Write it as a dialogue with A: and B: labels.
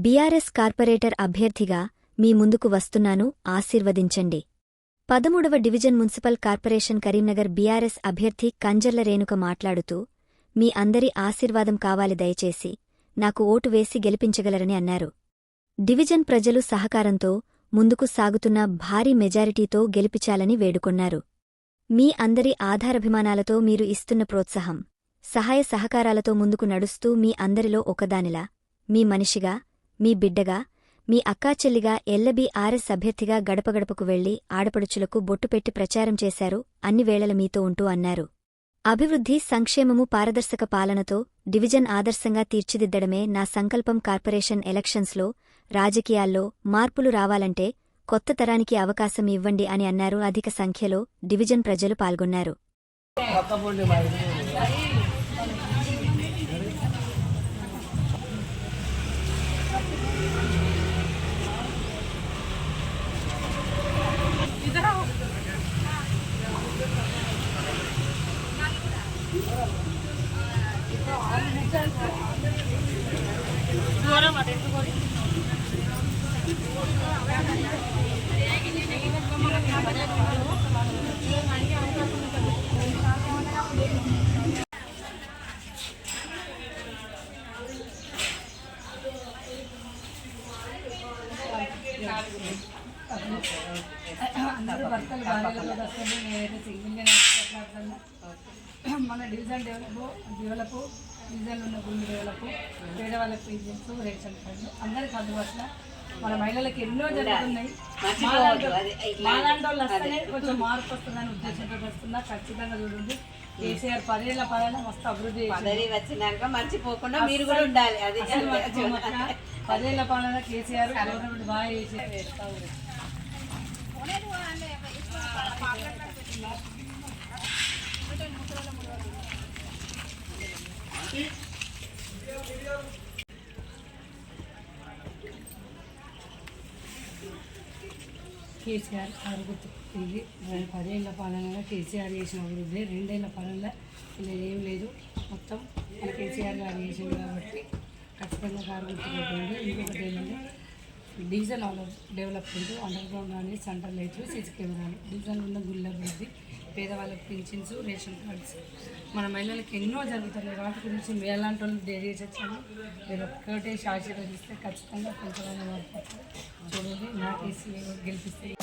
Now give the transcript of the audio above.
A: BRS corporator అభ్యర్థిగా మీ ముందుకు వస్తున్నాను, ఆశీర్వదించండి. 13వ division municipal corporation Karimnagar BRS అభ్యర్థి కంజర్ల రేణుక మాట్లాడుతూ, మీ అందరి ఆశీర్వాదం కావాలి, దయచేసి నాకు ఓటు వేసి గెలిపించగలరని అన్నారు. డివిజన్ ప్రజలు సహకారంతో ముందుకు సాగుతున్న భారీ మెజారిటీతో గెలిపించాలని వేడుకొన్నారు. మీ అందరి ఆధారాభిమానాలతో మీరు ఇస్తున్న ప్రోత్సాహం, సహాయ సహకారాలతో ముందుకు నడుస్తూ మీ అందరిలో ఒకదానిలా, మీ మనిషిగా, మీ బిడ్డగా, మీ అక్కాచెల్లిగా బీఆర్ఎస్ అభ్యర్థిగా గడపగడపకు వెళ్లి ఆడపడుచులకు బొట్టుపెట్టి ప్రచారం చేశారు, అన్ని వేళల మీతో ఉంటూ అన్నారు. అభివృద్ధి, సంక్షేమము, పారదర్శక పాలనతో డివిజన్ ఆదర్శంగా తీర్చిదిద్దడమే నా సంకల్పం. కార్పొరేషన్ ఎలక్షన్స్లో రాజకీయాల్లో మార్పులు రావాలంటే కొత్త తరానికి అవకాశం ఇవ్వండి అని అన్నారు. అధిక సంఖ్యలో డివిజన్ ప్రజలు పాల్గొన్నారు.
B: అందరూ భర్తలు భార్యలతో వస్తుంది. నేనైతే సింగిల్గానే మాట్లాడుతాను. మన డివిజన్ డెవలప్ డివిజన్లో ఉన్న భూమి డెవలప్, పేదవాళ్ళకి పెన్షన్స్, రేషన్ కార్డులు అందరికి అందుబాటులో మన మహిళలకు ఎన్నో జరుగుతున్నాయి. మాలాంటి వాళ్ళు వస్తేనే కొంచెం మార్పు వస్తుందని ఉద్దేశంతో వస్తున్నా. ఖచ్చితంగా చూడండి, కేసీఆర్ 10 ఏళ్ల పాలన మస్తు అభివృద్ధి
C: వచ్చినాక మర్చిపోకుండా మీరు కూడా ఉండాలి. అది
B: 10 ఏళ్ల పాలన కేసీఆర్ గవర్నమెంట్ బాగా చేసేది. కేసీఆర్ అభివృద్ధి ఇది 10 ఏళ్ల పాలనగా కేసీఆర్ చేసిన అభివృద్ధి. 2 ఏళ్ల పాలనలో ఇలా ఏం లేదు, మొత్తం మన కేసీఆర్ గారు చేసింది కాబట్టి ఖచ్చితంగా అభివృద్ధి. ఇంకొకటి ఏంటంటే డివిజన్ డెవలప్మెంట్, అండర్ గ్రౌండ్ కానీ, సెంటర్ లైట్లు, సీసీ కెమెరాలు, డివిజన్లో ఉన్న గుళ్ళ అభివృద్ధి, పేదవాళ్ళకి పెన్షన్స్, రేషన్ కార్డ్స్, మన మహిళలకు ఎన్నో జరుగుతున్నాయి. వాటి గురించి మీ ఎలాంటి వాళ్ళు తెలియజేసాను. మీరు ఒక్కటే ఆశీర్వదిస్తే ఖచ్చితంగా కొంచెం చూడండి, నాకు గెలిపిస్తే.